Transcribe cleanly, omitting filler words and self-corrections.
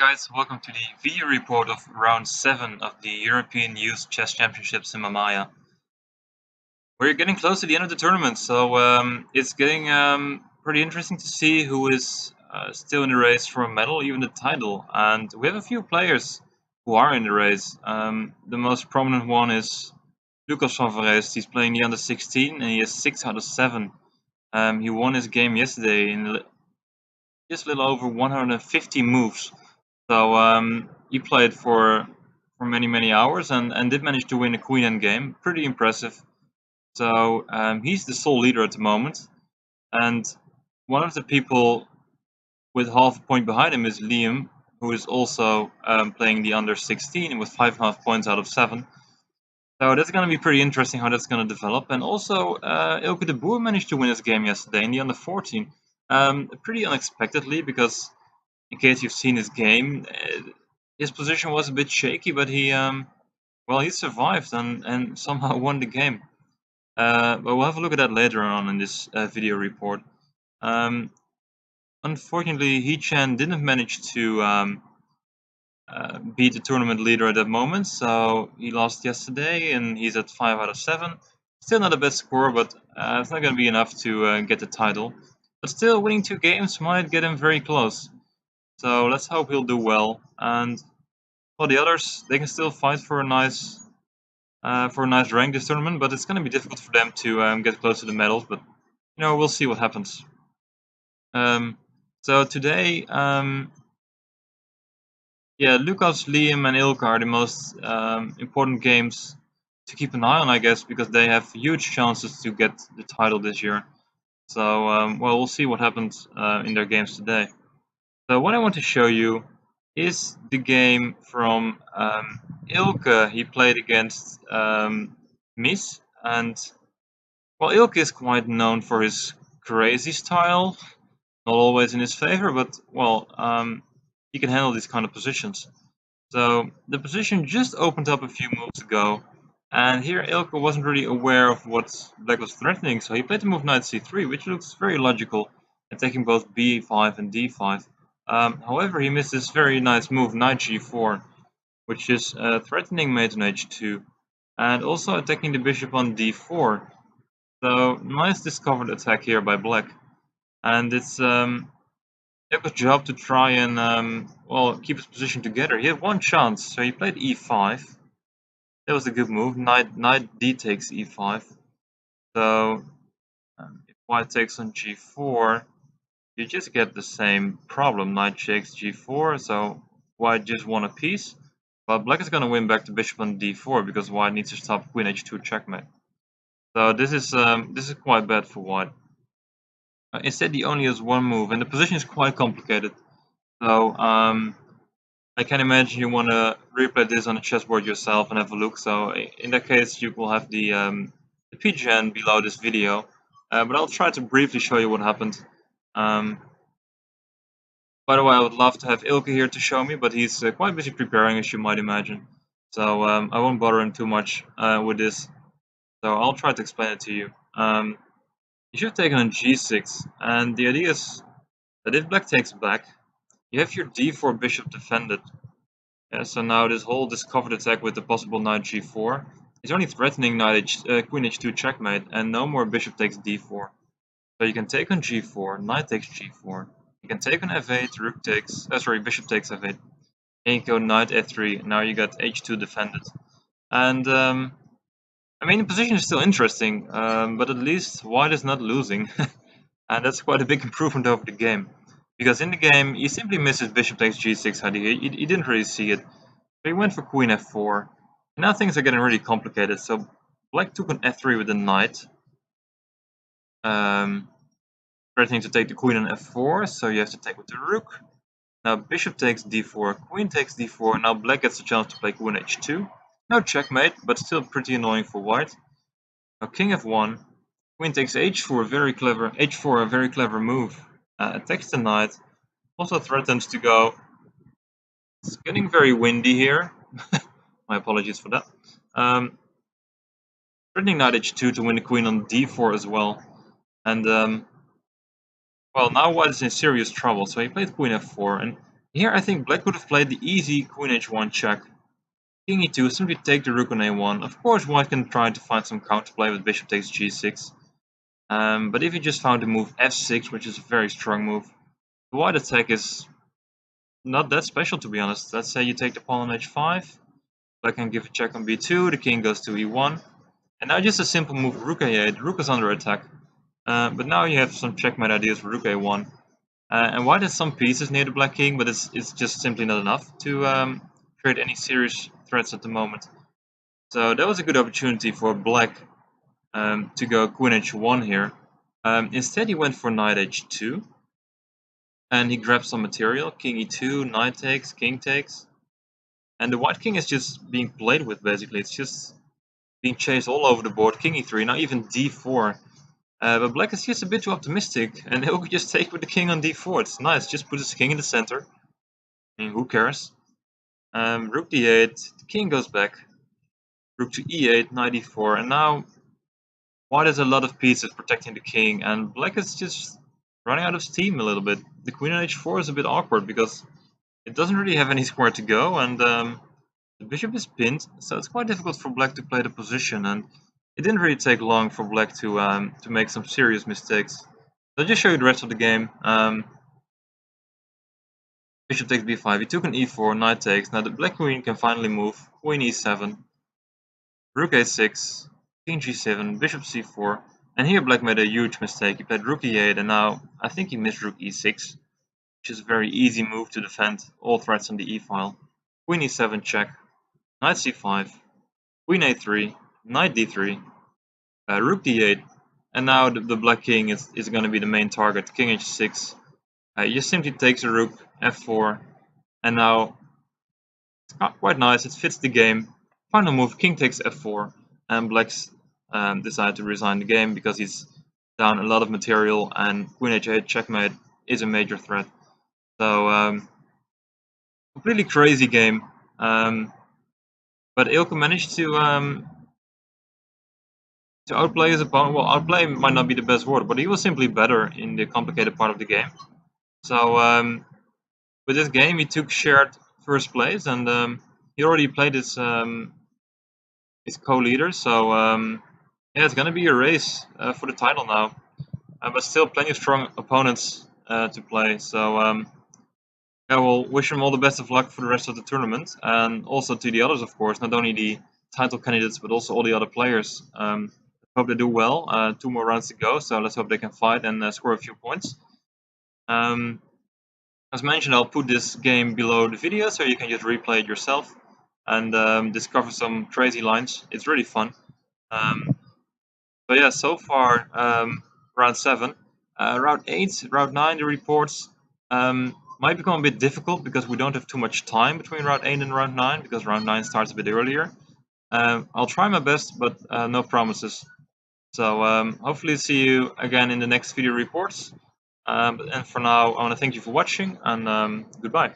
guys, welcome to the video report of round 7 of the European Youth Chess Championships in Mamaia. We're getting close to the end of the tournament, so it's getting pretty interesting to see who is still in the race for a medal, even the title. And we have a few players who are in the race. The most prominent one is Lucas van Verest. He's playing the under 16 and he has 6 out of 7. He won his game yesterday in just a little over 150 moves. So he played for many hours and did manage to win a queen endgame. Pretty impressive. So he's the sole leader at the moment, and one of the people with half a point behind him is Liam, who is also playing the under 16 with 5.5 points out of 7. So that's going to be pretty interesting how that's going to develop. And also Eelke de Boer managed to win his game yesterday in the under 14, pretty unexpectedly, because in case you've seen his game, his position was a bit shaky, but he survived and somehow won the game. But we'll have a look at that later on in this video report. Unfortunately, He-Chan didn't manage to beat the tournament leader at that moment, so he lost yesterday and he's at 5 out of 7. Still not a bad score, but it's not going to be enough to get the title. But still, winning 2 games might get him very close. So let's hope he'll do well. And well, the others, they can still fight for a nice rank this tournament, but it's going to be difficult for them to get close to the medals. But you know, we'll see what happens. So today, Lucas, Liam, and Eelke are the most important games to keep an eye on, I guess, because they have huge chances to get the title this year. So well, we'll see what happens in their games today. So what I want to show you is the game from Eelke. He played against Mis, and well, Eelke is quite known for his crazy style, not always in his favor, but well, he can handle these kind of positions. So the position just opened up a few moves ago, and here Eelke wasn't really aware of what Black was threatening, so he played the move knight c3, which looks very logical, and taking both b5 and d5. However, he missed this very nice move knight g4, which is threatening mate on h2, and also attacking the bishop on d4. So nice discovered attack here by Black, and it's Eelke's job to try and well, keep his position together. He had one chance, so he played e5. That was a good move. Knight d takes e5. So if white takes on g4, you just get the same problem. Knight takes g4, so white just won a piece. But black is going to win back the bishop on d4 because white needs to stop queen h2 checkmate. So this is quite bad for white. Instead, he only has one move, and the position is quite complicated. So I can imagine you want to replay this on the chessboard yourself and have a look. So in that case, you will have the PGN below this video. But I'll try to briefly show you what happened. By the way, I would love to have Eelke here to show me, but he's quite busy preparing, as you might imagine. So I won't bother him too much with this. So I'll try to explain it to you. You should have taken on g6, and the idea is that if black takes back, you have your d4 bishop defended. Yeah, so now this whole discovered attack with the possible knight g4 is only threatening queen h2 checkmate, and no more bishop takes d4. So you can take on g4, knight takes g4. You can take on f8, rook takes, bishop takes f8. And you go knight f3. Now you got h2 defended. And I mean, the position is still interesting, but at least white is not losing. And that's quite a big improvement over the game. Because in the game, he simply misses bishop takes g6 idea. He didn't really see it. So he went for queen f4. And now things are getting really complicated. So black took on f3 with the knight. Threatening to take the queen on f4, so you have to take with the rook. Now bishop takes d4, queen takes d4, now black gets a chance to play queen h2. No checkmate, but still pretty annoying for white. Now king f1, queen takes h4, a very clever move. Attacks the knight, also threatens to go. It's getting very windy here. My apologies for that. Threatening knight h2 to win the queen on d4 as well. And well, now white is in serious trouble, so he played queen f4, and Here I think black would have played the easy queen h1 check. King e2, simply take the rook on a1. Of course white can try to find some counterplay with bishop takes g6. But if you just found the move f6, which is a very strong move, the white attack is not that special, to be honest. Let's say you take the pawn on h5, black can give a check on b2, the king goes to e1, and now just a simple move rook a8, rook is under attack. But now you have some checkmate ideas for rook a1. And white has some pieces near the black king, but it's just simply not enough to create any serious threats at the moment. So that was a good opportunity for black to go queen h1 here. Instead he went for knight h2, and he grabbed some material, king e2, knight takes, king takes. And the white king is just being played with, basically. It's just being chased all over the board, king e3, now even d4. But black is just a bit too optimistic, and he'll just take with the king on d4. It's nice, just put his king in the center. I mean, who cares? Rook d8, the king goes back. Rook to e8, knight e4, and now white has a lot of pieces protecting the king, and black is just running out of steam a little bit. The queen on h4 is a bit awkward because it doesn't really have any square to go, and the bishop is pinned, so it's quite difficult for black to play the position, and it didn't really take long for black to make some serious mistakes. I'll just show you the rest of the game. Bishop takes b5, he took an e4, knight takes. Now the black queen can finally move. Queen e7, rook a6, king g7, bishop c4. And here black made a huge mistake. He played rook e8, and now I think he missed rook e6, which is a very easy move to defend all threats on the e-file. Queen e7 check, knight c5, queen a3, knight d3, rook d8, and now the black king is going to be the main target, king h6. He just simply takes a rook, f4, and now it's quite nice, it fits the game. Final move, king takes f4, and black's decided to resign the game because he's down a lot of material, and queen h8 checkmate is a major threat. So, completely crazy game. But Eelke managed to outplay his opponent. Well, outplay might not be the best word, but he was simply better in the complicated part of the game. So with this game, he took shared first place, and he already played his co-leader. So yeah, it's gonna be a race for the title now, but still plenty of strong opponents to play. So yeah, we'll wish him all the best of luck for the rest of the tournament, and also to the others, of course, not only the title candidates, but also all the other players. Hope they do well. 2 more rounds to go, so let's hope they can fight and score a few points. As mentioned, I'll put this game below the video, so you can just replay it yourself and discover some crazy lines. It's really fun. But yeah, so far, round 7. Round 8, round 9, the reports might become a bit difficult because we don't have too much time between round 8 and round 9, because round 9 starts a bit earlier. I'll try my best, but no promises. So hopefully see you again in the next video reports. And for now, I want to thank you for watching, and goodbye.